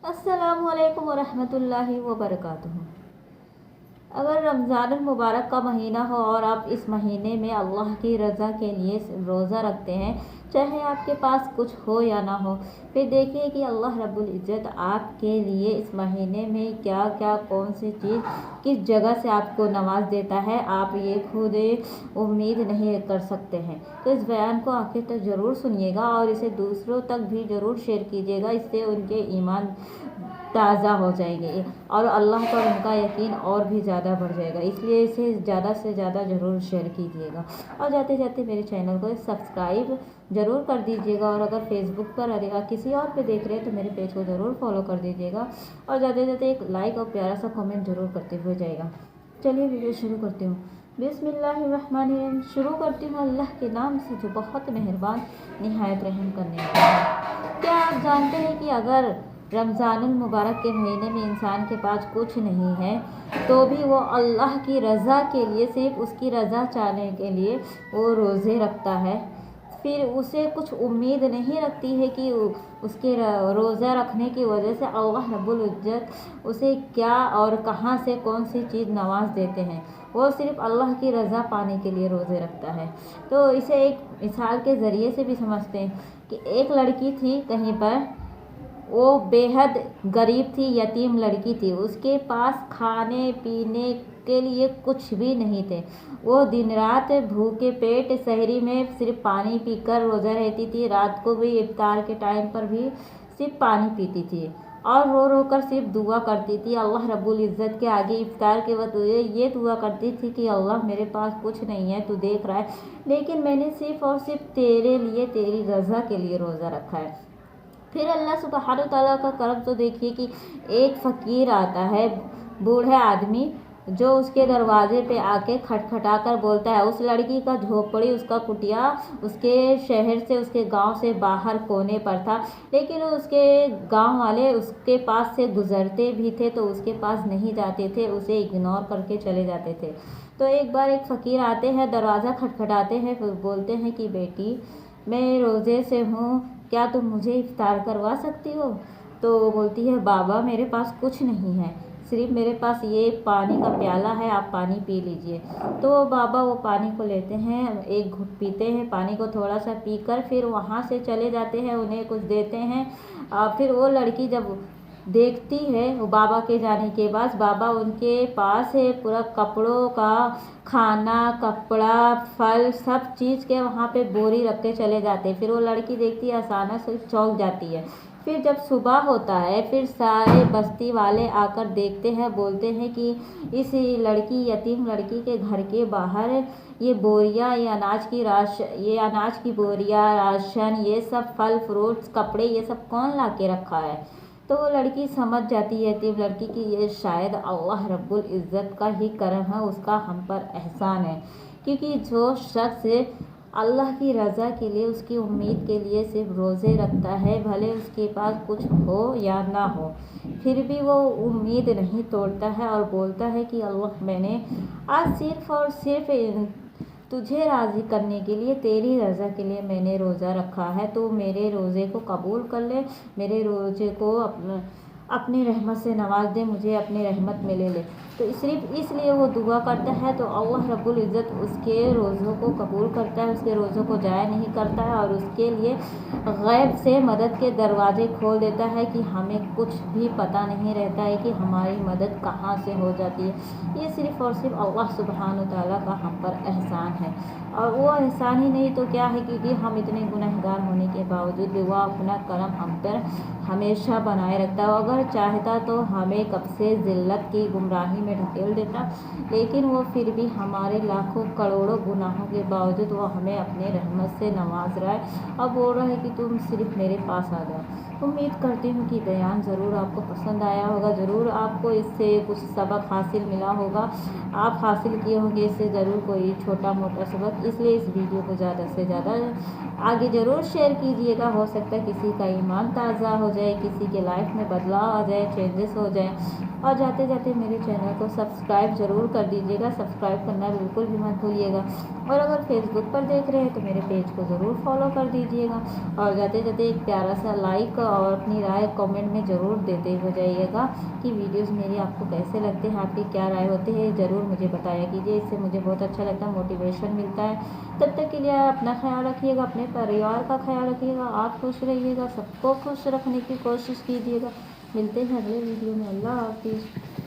अस्सलामुअलैकुम वरहमतुल्लाहि वबरकातुहू। अगर रमज़ानुल मुबारक का महीना हो और आप इस महीने में अल्लाह की रज़ा के लिए रोज़ा रखते हैं, चाहे आपके पास कुछ हो या ना हो, फिर देखिए कि अल्लाह रब्बुल इज़्ज़त आपके लिए इस महीने में क्या क्या कौन सी चीज़ किस जगह से आपको नवाज देता है, आप ये खुद उम्मीद नहीं कर सकते हैं। तो इस बयान को आखिर तक ज़रूर सुनिएगा और इसे दूसरों तक भी ज़रूर शेयर कीजिएगा, इससे उनके ईमान ताज़ा हो जाएंगे और अल्लाह पर उनका यकीन और भी ज़्यादा बढ़ जाएगा। इसलिए इसे ज़्यादा से ज़्यादा ज़रूर शेयर कीजिएगा और जाते जाते मेरे चैनल को सब्सक्राइब ज़रूर कर दीजिएगा। और अगर फेसबुक पर या किसी और पे देख रहे हैं तो मेरे पेज को ज़रूर फॉलो कर दीजिएगा और जाते जाते एक लाइक और प्यारा सा कमेंट ज़रूर करते हुए जाएगा। चलिए वीडियो शुरू करती हूँ। बिस्मिल्लाहिर्रहमानिर्रहीम। शुरू करती हूँ अल्लाह के नाम से जो बहुत मेहरबान निहायत रहम करने वाला है। क्या आप जानते हैं कि अगर रमज़ानुल मुबारक के महीने में इंसान के पास कुछ नहीं है तो भी वो अल्लाह की रज़ा के लिए, सिर्फ उसकी रज़ा चाहने के लिए वो रोज़े रखता है, फिर उसे कुछ उम्मीद नहीं रखती है कि उसके रोज़ा रखने की वजह से अल्लाह रब्बुल इज़्ज़त उसे क्या और कहाँ से कौन सी चीज़ नवाज देते हैं, वो सिर्फ अल्लाह की रज़ा पाने के लिए रोज़े रखता है। तो इसे एक मिसाल के ज़रिए से भी समझते हैं कि एक लड़की थी कहीं पर, वो बेहद गरीब थी, यतीम लड़की थी, उसके पास खाने पीने के लिए कुछ भी नहीं थे। वो दिन रात भूखे पेट सहरी में सिर्फ पानी पीकर रोज़ा रहती थी, रात को भी इफ्तार के टाइम पर भी सिर्फ पानी पीती थी और रो रो कर सिर्फ दुआ करती थी अल्लाह रब्बुल इज़्ज़त के आगे। इफ्तार के वक्त ये दुआ करती थी कि अल्लाह मेरे पास कुछ नहीं है, तू देख रहा है, लेकिन मैंने सिर्फ और सिर्फ तेरे लिए, तेरी रज़ा के लिए रोज़ा रखा है। फिर अल्लाह सुब्हानहू तआला का करम तो देखिए कि एक फ़कीर आता है, बूढ़ा आदमी, जो उसके दरवाजे पे आके खटखटा कर बोलता है। उस लड़की का झोपड़ी, उसका कुटिया उसके शहर से, उसके गांव से बाहर कोने पर था, लेकिन उसके गांव वाले उसके पास से गुज़रते भी थे तो उसके पास नहीं जाते थे, उसे इग्नोर करके चले जाते थे। तो एक बार एक फ़कीर आते हैं, दरवाज़ा खटखटाते हैं, फिर बोलते हैं कि बेटी, मैं रोज़े से हूँ, क्या तुम मुझे इफ्तार करवा सकती हो? तो बोलती है, बाबा मेरे पास कुछ नहीं है, सिर्फ मेरे पास ये पानी का प्याला है, आप पानी पी लीजिए। तो बाबा वो पानी को लेते हैं, एक घुट पीते हैं, पानी को थोड़ा सा पीकर फिर वहाँ से चले जाते हैं, उन्हें कुछ देते हैं। फिर वो लड़की जब देखती है, वो बाबा के जाने के बाद, बाबा उनके पास है पूरा कपड़ों का, खाना, कपड़ा, फल, सब चीज़ के वहाँ पे बोरी रख के चले जाते हैं। फिर वो लड़की देखती है, अचानक से चौंक जाती है। फिर जब सुबह होता है, फिर सारे बस्ती वाले आकर देखते हैं, बोलते हैं कि इस लड़की, यतीम लड़की के घर के बाहर ये बोरियां, ये अनाज की बोरियां, राशन, ये सब फल फ्रूट्स, कपड़े, ये सब कौन ला के रखा है? तो वो लड़की समझ जाती है, यतीम लड़की, कि ये शायद अल्लाह रब्बुल इज़्ज़त का ही करम है, उसका हम पर एहसान है। क्योंकि जो शख्स अल्लाह की रज़ा के लिए, उसकी उम्मीद के लिए सिर्फ रोज़े रखता है, भले उसके पास कुछ हो या ना हो, फिर भी वो उम्मीद नहीं तोड़ता है और बोलता है कि अल्लाह, मैंने आज सिर्फ़ और सिर्फ तुझे राज़ी करने के लिए, तेरी रज़ा के लिए मैंने रोज़ा रखा है, तो मेरे रोज़े को कबूल कर ले, मेरे रोज़े को अपनी रहमत से नवाज दे, मुझे अपनी रहमत में ले ले। तो सिर्फ इसलिए वो दुआ करता है तो अल्लाह रब्बुल इज़्ज़त उसके रोज़ों को कबूल करता है, उसके रोज़ों को ज़ाया नहीं करता है और उसके लिए गैब से मदद के दरवाज़े खोल देता है कि हमें कुछ भी पता नहीं रहता है कि हमारी मदद कहाँ से हो जाती है। ये सिर्फ़ और सिर्फ अल्लाह सुब्हानहू तआला का हम पर एहसान है। और वो एहसान ही नहीं तो क्या है, क्योंकि हम इतने गुनहगार होने के बावजूद भी वह अपना करम हम पर हमेशा बनाए रखता है। अगर चाहता तो हमें कब से ज़िल्लत की गुमराही में ढकेल देता, लेकिन वो फिर भी हमारे लाखों करोड़ों गुनाहों के बावजूद वो हमें अपने रहमत से नवाज रहा है और बोल रहा है कि तुम सिर्फ मेरे पास आ जाओ। उम्मीद करती हूँ कि बयान ज़रूर आपको पसंद आया होगा, ज़रूर आपको इससे कुछ सबक हासिल मिला होगा, आप हासिल किए होंगे इससे ज़रूर कोई छोटा मोटा सबक। इसलिए इस वीडियो को ज़्यादा से ज़्यादा आगे ज़रूर शेयर कीजिएगा। हो सकता है किसी का ईमान ताज़ा हो जाए, किसी के लाइफ में बदलाव आ जाए, चेंजेस हो जाए। और जाते जाते मेरे चैनल को सब्सक्राइब ज़रूर कर दीजिएगा, सब्सक्राइब करना बिल्कुल भी मत भूलिएगा। और अगर फेसबुक पर देख रहे हैं तो मेरे पेज को ज़रूर फॉलो कर दीजिएगा और जाते जाते एक प्यारा सा लाइक और अपनी राय कमेंट में ज़रूर देते हो जाइएगा कि वीडियोस मेरी आपको कैसे लगते हैं, आपकी क्या राय होती है, ज़रूर मुझे बताया कीजिए। इससे मुझे बहुत अच्छा लगता है, मोटिवेशन मिलता है। तब तक के लिए अपना ख्याल रखिएगा, अपने परिवार का ख्याल रखिएगा, आप खुश रहिएगा, सबको खुश रखने की कोशिश कीजिएगा। मिलते हैं अगले वीडियो में। अल्लाह हाफिज़।